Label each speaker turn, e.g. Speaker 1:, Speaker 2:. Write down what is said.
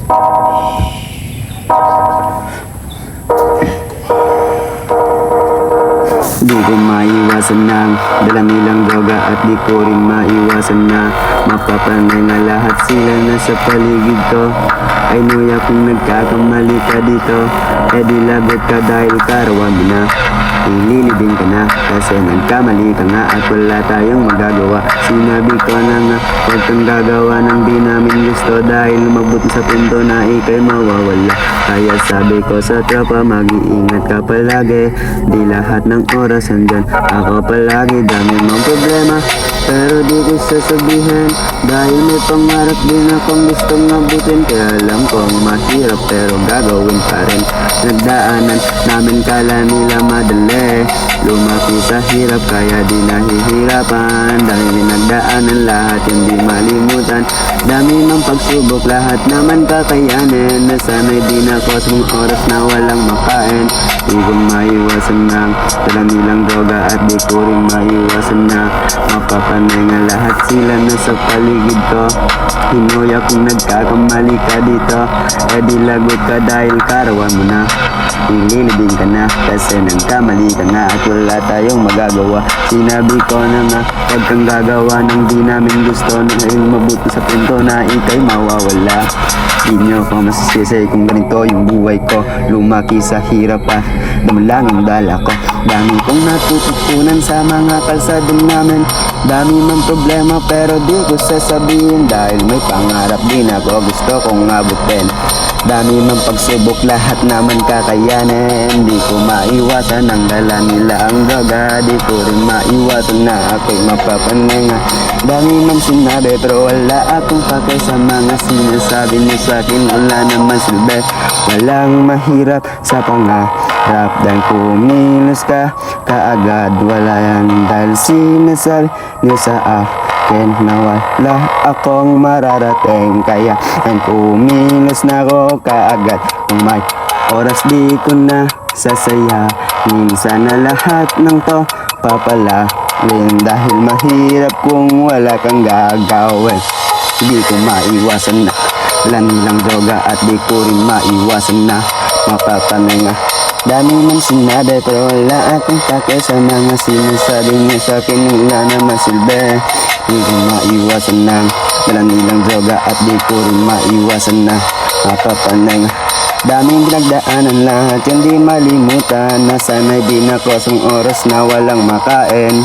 Speaker 1: Di ko maiwasan ng dala nilang droga at di ko rin maiwasan na mapapanay na lahat sila nasa paligid ko. Ay nuya kung nagkakamali ka dito, eh di lagot ka dahil karawan mo na. Ililibing ka na kasi nagkamali ka nga at wala tayong magagawa. Sinabi ko na nga huwag kang gagawa ng di namin gusto dahil lumabot sa punto na ikay mawawala. Kaya sabi ko sa tropa mag-iingat ka palagi, di lahat ng oras andyan ako palagi. Dami mong problema pero di ko sasabihin dahil may pangarap din akong gustong abutin. Kaya alam kong mahirap pero gagawin pa rin. Nagdaanan namin kala nila madali, lumaki sa hirap kaya di nahihirapan. Dahil nagdaanan lahat hindi malimutan, dami ng pagsubok lahat naman kakayanin. Nasanay din ako sa mga oras na walang makain. Di ko maiwasan ng dala nilang droga at di ko rin maiwasan na mapapanay nga lahat sila nasa paligid ko. Hinuya kung nagkakamali ka dito, eh di lagot ka dahil karawan mo na. Ililibing ka na kasi nagkamali ka nga at wala tayong magagawa. Sinabi ko na nga huwag kang gagawa ng di namin gusto dahil mabuti sa punto na ikay mawawala. Di nyo ko masisisi kung ganito yung buhay ko. Lumaki sa hirap pa, damalang ang dala ko. Dami kong natututunan sa mga kalsadong namin. Dami mang problema pero di ko sasabihin dahil may pangarap din ako gusto kong abutin. Dami mang pagsubok lahat naman kakayanin. Di ko maiwasan ang dala nila ang droga. Di ko rin maiwasan na ako'y mapapanenga. Dami mang sinabi pero wala akong pake sa mga sinasabi niyo sa'kin. Wala naman silbi, walang mahirap sa pangarap. Dahil kumilos ka kaagad, wala yan dahil sinasabi niyo sa akin na wala akong mararating. Kaya ang kumilos na ako kaagad. Kung may oras di ko na sasayahin. Sana lahat ng to papalarin dahil mahirap kung wala kang gagawin. Di ko maiwasan na dala nilang droga at di ko rin maiwasan na mapapanay nga. Dami man sinabi pero wala akong pake sa mga sinasabi niyo sa'kin. Wala naman silbi. Di ko maiwasan na dala nilang droga at di ko rin maiwasan na mapapanay nga. Daming pinagdaanan lahat hindi malimutan. Nasanay din ako sa oras na walang makain.